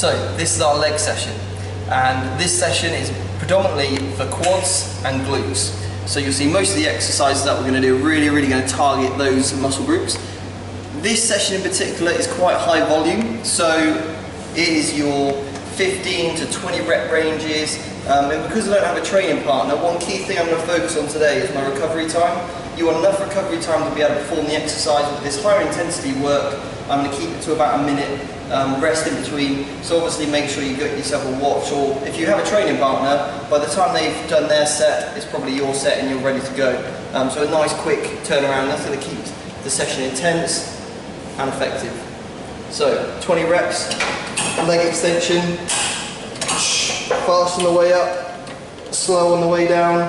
So this is our leg session, and this session is predominantly for quads and glutes. So you'll see most of the exercises that we're going to do are really going to target those muscle groups. This session in particular is quite high volume, so it is your 15 to 20 rep ranges, and because I don't have a training partner, one key thing I'm going to focus on today is my recovery time. You want enough recovery time to be able to perform the exercise with this higher intensity work. I'm going to keep it to about a minute, rest in between, so obviously make sure you get yourself a watch, or if you have a training partner, by the time they've done their set, it's probably your set and you're ready to go. So a nice quick turnaround, that's going to keep the session intense and effective. So 20 reps, leg extension, fast on the way up, slow on the way down,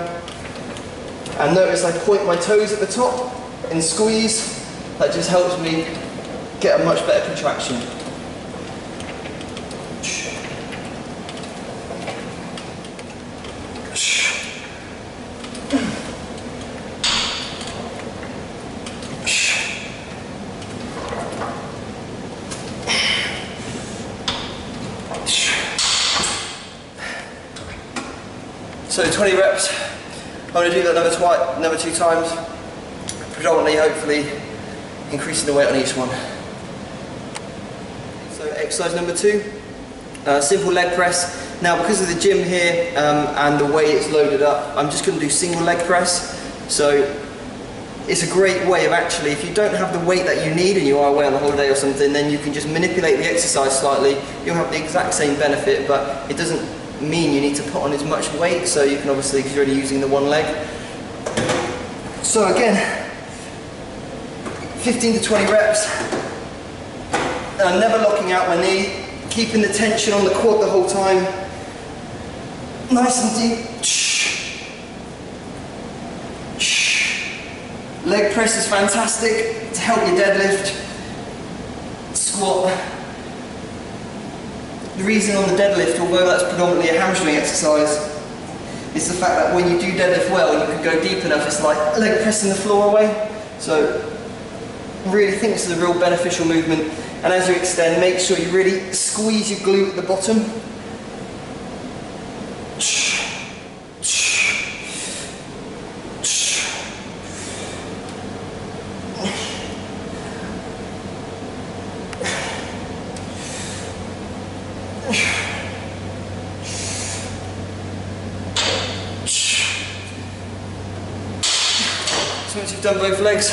and notice I point my toes at the top and squeeze. That just helps me get a much better contraction. So 20 reps, I'm going to do that another 2 times, predominantly, hopefully, increasing the weight on each one. So exercise number 2, simple leg press. Now because of the gym here and the way it's loaded up, I'm just going to do single leg press. So it's a great way of actually, if you don't have the weight that you need and you are away on a holiday or something, then you can just manipulate the exercise slightly. You'll have the exact same benefit, but it doesn't mean you need to put on as much weight, so you can obviously, because you're only using the one leg. So again, 15 to 20 reps, and I'm never locking out my knee, keeping the tension on the quad the whole time, nice and deep. Leg press is fantastic to help you deadlift, squat. The reason on the deadlift, although that's predominantly a hamstring exercise, is the fact that when you do deadlift well, you can go deep enough, it's like leg pressing the floor away. So really think this is a real beneficial movement, and as you extend, make sure you really squeeze your glute at the bottom. So once you've done both legs,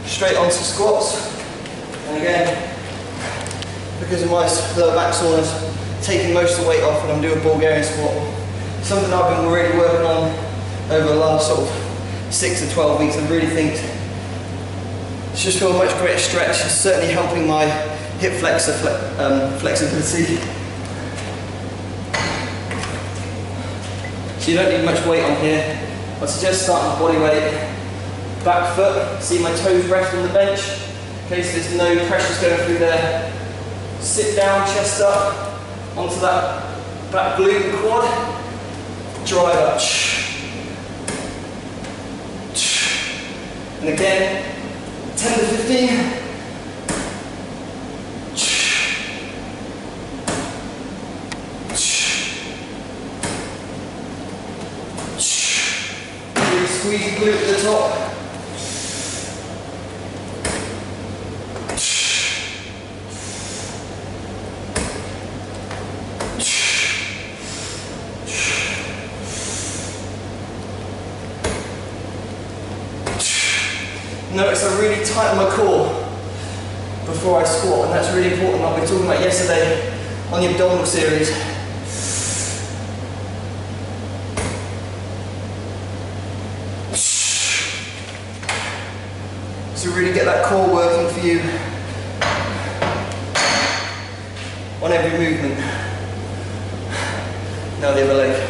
straight onto squats. And again, because of my lower back soreness, taking most of the weight off when I'm doing a Bulgarian squat. Something I've been really working on over the last sort of 6 to 12 weeks. I really think it's just feel a much greater stretch. It's certainly helping my hip flexor flexibility. So you don't need much weight on here. I suggest starting with body weight. Back foot, see my toes rest on the bench, in case there's no pressures going through there. Sit down, chest up, onto that back glute and quad, drive up. And again, 10 to 15. Really squeeze the glute at the top. Notice I really tighten my core before I squat, and that's really important, like we were talking about yesterday on the abdominal series. So really get that core working for you on every movement. Now the other leg.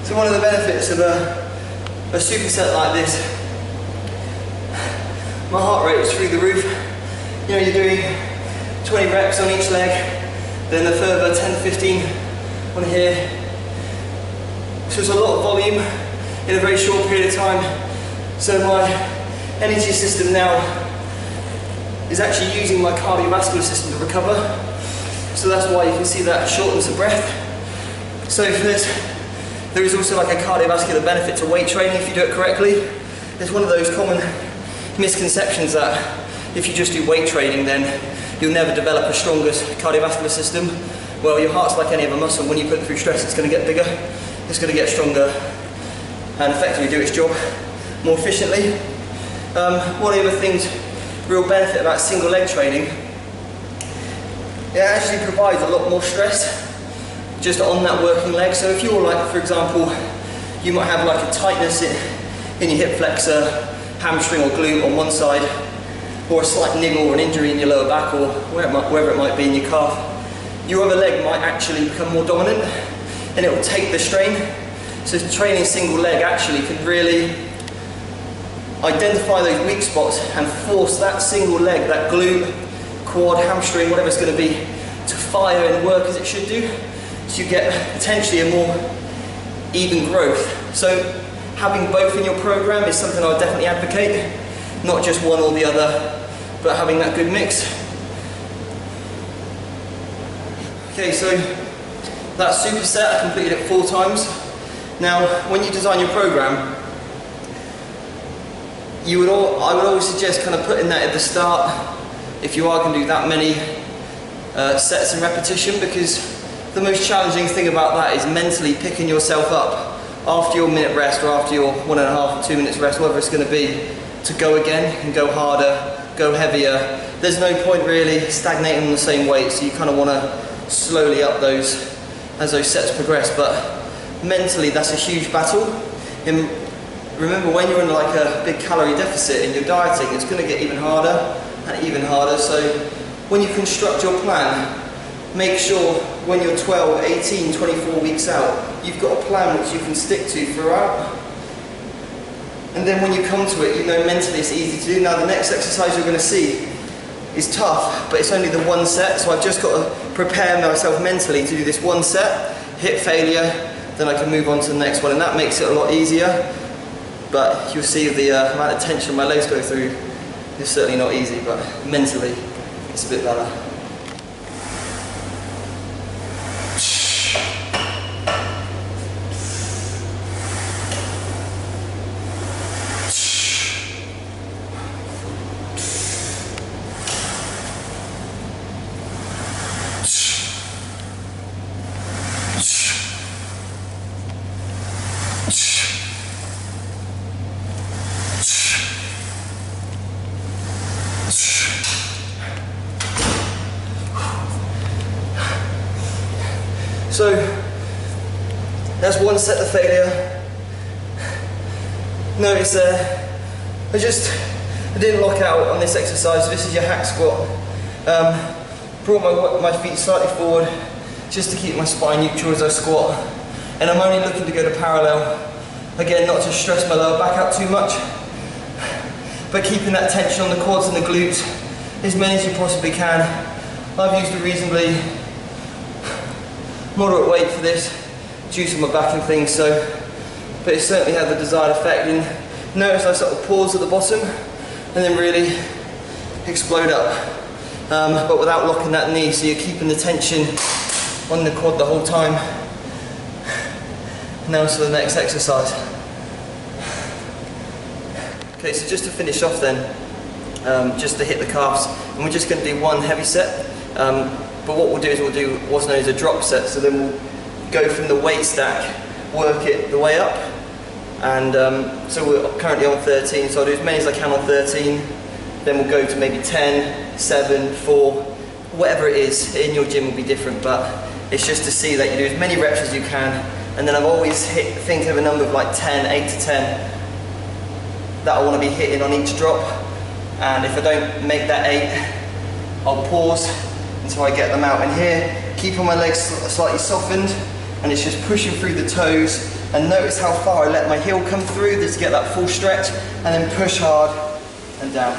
So one of the benefits of a superset like this, my heart rate is through the roof. You know, you're doing 20 reps on each leg, then a further 10-15 on here. So it's a lot of volume in a very short period of time. So my energy system now is actually using my cardiovascular system to recover. So that's why you can see that shortness of breath. So there is also like a cardiovascular benefit to weight training if you do it correctly. It's one of those common misconceptions that if you just do weight training then you'll never develop a stronger cardiovascular system. Well, your heart's like any other muscle. When you put it through stress, it's going to get bigger, it's going to get stronger, and effectively do its job more efficiently. One of the other things, real benefit about single leg training, it actually provides a lot more stress just on that working leg. So if you're like, for example, you might have like a tightness in your hip flexor, hamstring or glute on one side, or a slight niggle or an injury in your lower back, or wherever it might be in your calf, your other leg might actually become more dominant and it will take the strain. So training single leg actually can really identify those weak spots and force that single leg, that glute, quad, hamstring, whatever it's going to be, to fire and work as it should do. So you get potentially a more even growth. So having both in your program is something I would definitely advocate. Not just one or the other, but having that good mix. Okay, so that superset, I completed it 4 times. Now, when you design your program, I would always suggest kind of putting that at the start if you are going to do that many sets and repetition, because the most challenging thing about that is mentally picking yourself up after your minute rest or after your 1.5 or 2 minutes rest, whatever it's going to be, to go again and go harder, go heavier. There's no point really stagnating on the same weight, so you kind of want to slowly up those as those sets progress. But mentally, that's a huge battle. And remember, when you're in like a big calorie deficit and you're dieting, it's going to get even harder and even harder. So when you construct your plan, make sure when you're 12, 18, 24 weeks out, you've got a plan which you can stick to throughout. And then when you come to it, you know mentally it's easy to do. Now the next exercise you're going to see is tough, but it's only the 1 set, so I've just got to prepare myself mentally to do this 1 set, hit failure, then I can move on to the next one, and that makes it a lot easier. But you'll see the amount of tension my legs go through is certainly not easy, but mentally it's a bit better. So that's 1 set of failure. Notice I didn't lock out on this exercise. This is your hack squat. Brought my feet slightly forward just to keep my spine neutral as I squat. And I'm only looking to go to parallel. Again, not to stress my lower back out too much, but keeping that tension on the quads and the glutes as many as you possibly can. I've used a reasonably moderate weight for this due to my back and things, but it certainly had the desired effect. And notice I sort of pause at the bottom and then really explode up, but without locking that knee, so you're keeping the tension on the quad the whole time. Now to the next exercise. Okay, so just to finish off then, just to hit the calves, and we're just going to do 1 heavy set. But what we'll do is we'll do what's known as a drop set, so then we'll go from the weight stack, work it the way up, and so we're currently on 13, so I'll do as many as I can on 13, then we'll go to maybe 10, 7, 4, whatever it is. In your gym will be different, but it's just to see that you do as many reps as you can, and then I've always think of a number of like 10, 8 to 10, that I want to be hitting on each drop, and if I don't make that 8, I'll pause until I get them out. And here, keep on my legs slightly softened, and it's just pushing through the toes, and notice how far I let my heel come through just to get that full stretch, and then push hard and down.